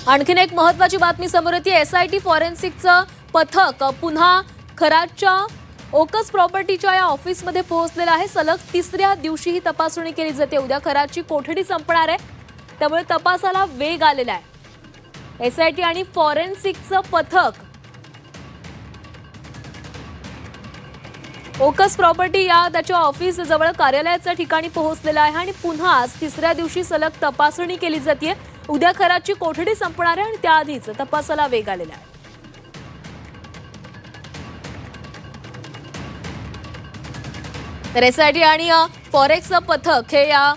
आणखीन एक महत्त्वाची बातमी समोर येते। एसआयटी फॉरेन्सिकचं पथक पुन्हा खराच्या ओकस प्रॉपर्टीच्या या ऑफिसमध्ये पोहोचलेलं आहे। सलग तिसऱ्या दिवशी ही तपासणी केली जाते। उद्या खराची कोठडी संपणार आहे, त्यामुळे तपासाला वेग आलेला आहे। एसआयटी आणि फॉरेन्सिकचं पथक ओकस प्रॉपर्टी या त्याच्या ऑफिस जवळ कार्यालयाच्या ठिकाणी पोहोचलेला आहे आणि पुन्हा आज तिसऱ्या दिवशी सलग तपासणी केली जाते। उद्या खराची कोठडी संपणार आहे आणि त्याआधीच तपासाला वेग आलेला आहे। तर एसआयटी आणि फॉरेक्सचं पथक हे या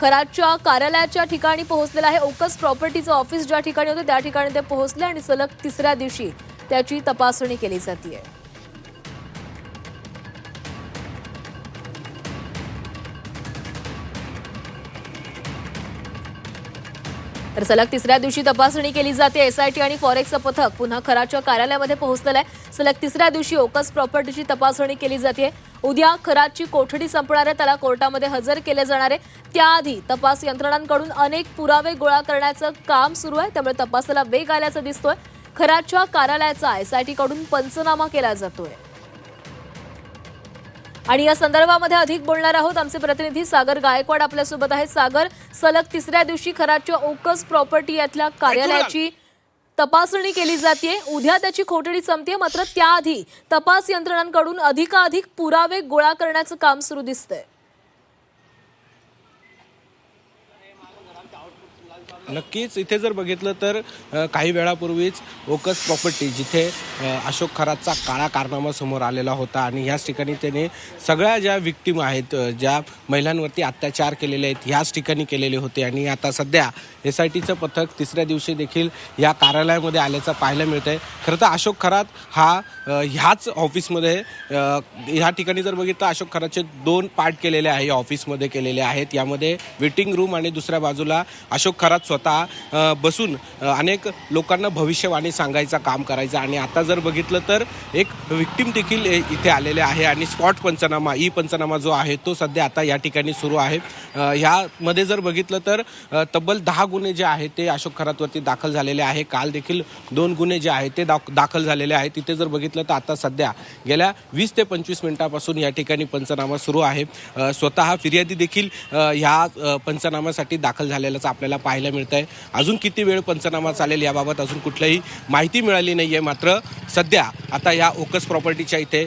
खराच्या कार्यालयाच्या ठिकाणी पोहोचलेलं आहे। ओकस प्रॉपर्टीचं ऑफिस ज्या ठिकाणी होतं त्या ठिकाणी ते पोहोचले आणि सलग तिसऱ्या दिवशी त्याची तपासणी केली जाते। तर सलग तिसऱ्या दिवशी तपासणी केली जाते। एसआयटी आणि फॉरेक्सचं पथक पुन्हा खराच्या कार्यालयामध्ये पोहोचलेलं आहे। सलग तिसऱ्या दिवशी ओकस प्रॉपर्टीची तपासणी केली जाते। उद्या खराची कोठडी संपणार आहे, त्याला कोर्टामध्ये हजर केले जाणार आहे। त्याआधी तपास यंत्रणांकडून अनेक पुरावे गोळा करण्याचं काम सुरू आहे, त्यामुळे तपासाला वेग आल्याचं दिसतोय। खराच्या कार्यालयाचा एसआयटीकडून पंचनामा केला जातोय आणि या संदर्भामध्ये अधिक बोलणार आहोत। आमचे प्रतिनिधी सागर गायकवाड आपल्यासोबत आहेत। सागर, सलग तिसऱ्या दिवशी खराच्या ओकस प्रॉपर्टी यातल्या कार्यालयाची तपासणी केली जाते। उद्या त्याची कोठडी संपते, मात्र त्याआधी तपास यंत्रणांकडून अधिकाधिक पुरावे गोळा करण्याचं काम सुरू दिसतंय। नक्कीच इथे जर बघितलं तर काही वेळापूर्वीच ओकस प्रॉपर्टी जिथे अशोक खरातचा काळा कारनामा समोर आलेला होता आणि ह्याच ठिकाणी त्याने सगळ्या ज्या विक्टीम आहेत, ज्या महिलांवरती अत्याचार केलेले आहेत, ह्याच ठिकाणी केलेले होते आणि आता सध्या एसआयटीचं पथक तिसऱ्या दिवशी देखील या कार्यालयामध्ये आल्याचं पाहायला मिळतंय। खरं तर अशोक खरात हा ह्याच ऑफिसमध्ये ह्या ठिकाणी जर बघितलं अशोक खरातचे 2 पार्ट केलेले आहे, ऑफिसमध्ये केलेले आहेत। यामध्ये वेटिंग रूम आणि दुसऱ्या बाजूला अशोक खरात स्वतः बसून अनेक लोकांना भविष्यवाणी सांगायचं काम करायचं आणि आता जर बघितलं तर एक विक्टीम देखील इथे आलेले आहे आणि स्पॉट पंचनामा ई पंचनामा जो आहे तो सध्या आता या ठिकाणी सुरू आहे। ह्यामध्ये जर बघितलं तर तब्बल 10 गुन्हे जे आहेत ते अशोक खरातवरती दाखल झालेले आहे। काल देखील 2 गुन्हे जे आहेत ते दाखल झालेले आहेत। तिथे जर बघितलं तर आता सध्या गेल्या 20 ते 25 मिनिटांपासून या ठिकाणी पंचनामा सुरू आहे। स्वतः फिर्यादी देखील ह्या पंचनाम्यासाठी दाखल झालेल्याच आपल्याला पाहायला मिळतं आहे। अजून किती वेळ पंचनामा चालेल याबाबत अजून कुठलीही माहिती मिळाली नाही आहे, मात्र सध्या आता या ओकस प्रॉपर्टीच्या इथे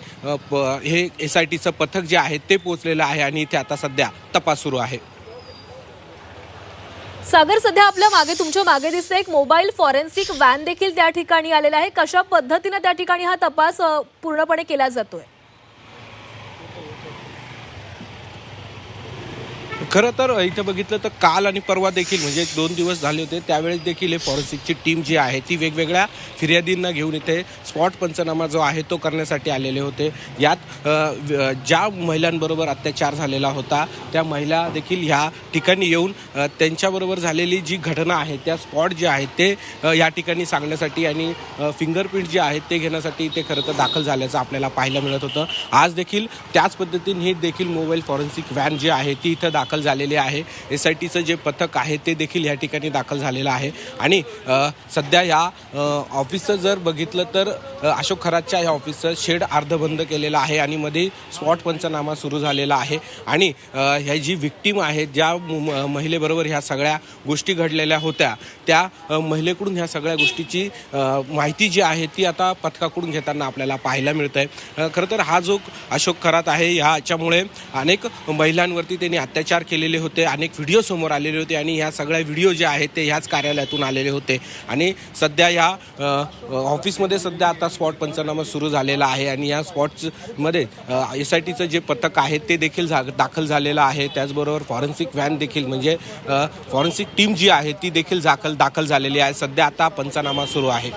हे एसआयटीचं पथक जे आहे ते पोहोचलेलं आहे आणि इथे आता सध्या तपास सुरू आहे। सागर, सध्या आपल्या मागे तुमच्या मागे दिसते एक मोबाईल फॉरेन्सिक व्हॅन देखील त्या ठिकाणी आलेला आहे। कशा पद्धतीने त्या ठिकाणी हा तपास पूर्णपणे केला जातोय? खरं तर इथं बघितलं तर काल आणि परवा देखील म्हणजे 2 दिवस झाले होते, त्यावेळेस देखील हे फॉरेन्सिकची टीम जी आहे ती वेगवेगळ्या फिर्यादींना घेऊन इथे स्पॉट पंचनामा जो आहे तो करण्यासाठी आलेले होते। यात ज्या महिलांबरोबर अत्याचार झालेला होता त्या महिला देखील ह्या ठिकाणी येऊन त्यांच्याबरोबर झालेली जी घटना आहे त्या स्पॉट जे आहेत ते या ठिकाणी सांगण्यासाठी आणि फिंगरप्रिंट जे आहेत ते घेण्यासाठी इथे खरं तर दाखल झाल्याचं आपल्याला पाहायला मिळत होतं। आज देखील त्याच पद्धतीने ही देखील मोबाईल फॉरेन्सिक व्हॅन जी आहे ती इथं दाखल झालेले आहे। एसआयटीचं जे पथक आहे ते देखील या ठिकाणी दाखल झालेलं आहे आणि सध्या या ऑफिसचं जर बघितलं तर अशोक खरातच्या या ऑफिसचं शेड अर्धबंद केलेलं आहे आणि मध्ये स्पॉट पंचनामा सुरू झालेला आहे आणि ह्या जी विक्टीम आहेत, ज्या महिलेबरोबर ह्या सगळ्या गोष्टी घडलेल्या होत्या त्या महिलेकडून ह्या सगळ्या गोष्टीची माहिती जी आहे ती आता पथकाकडून घेताना आपल्याला पाहायला मिळत आहे। खरं तर हा जो अशोक खरात आहे ह्याच्यामुळे अनेक महिलांवरती त्यांनी अत्याचार केलेले होते, अनेक व्हिडिओ समोर आलेले होते आणि ह्या सगळ्या व्हिडिओ जे आहेत ते ह्याच कार्यालयातून आलेले होते आणि सध्या या ऑफिसमध्ये सध्या आता स्पॉट पंचनामा सुरू झालेला आहे आणि या स्पॉट्समध्ये एसआयटीचं जे पथक आहे ते देखील दाखल झालेलं आहे। त्याचबरोबर फॉरेन्सिक व्हॅन देखील म्हणजे फॉरेन्सिक टीम जी आहे ती देखील दाखल झालेली आहे। सध्या आता पंचनामा सुरू आहे।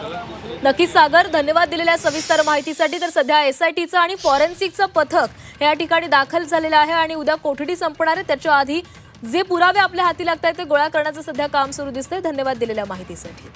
नक्कीच सागर, धन्यवाद दिलेल्या सविस्तर माहितीसाठी। तर सध्या एसआयटीचं आणि फॉरेन्सिकचं पथक या ठिकाणी दाखल झालेलं आहे आणि उद्या कोठडी संपणार आहे, त्याच्या आधी जे पुरावे आपल्या हाती लागतात ते गोळा करण्याचं सध्या काम सुरू दिसतंय। धन्यवाद दिलेल्या माहितीसाठी।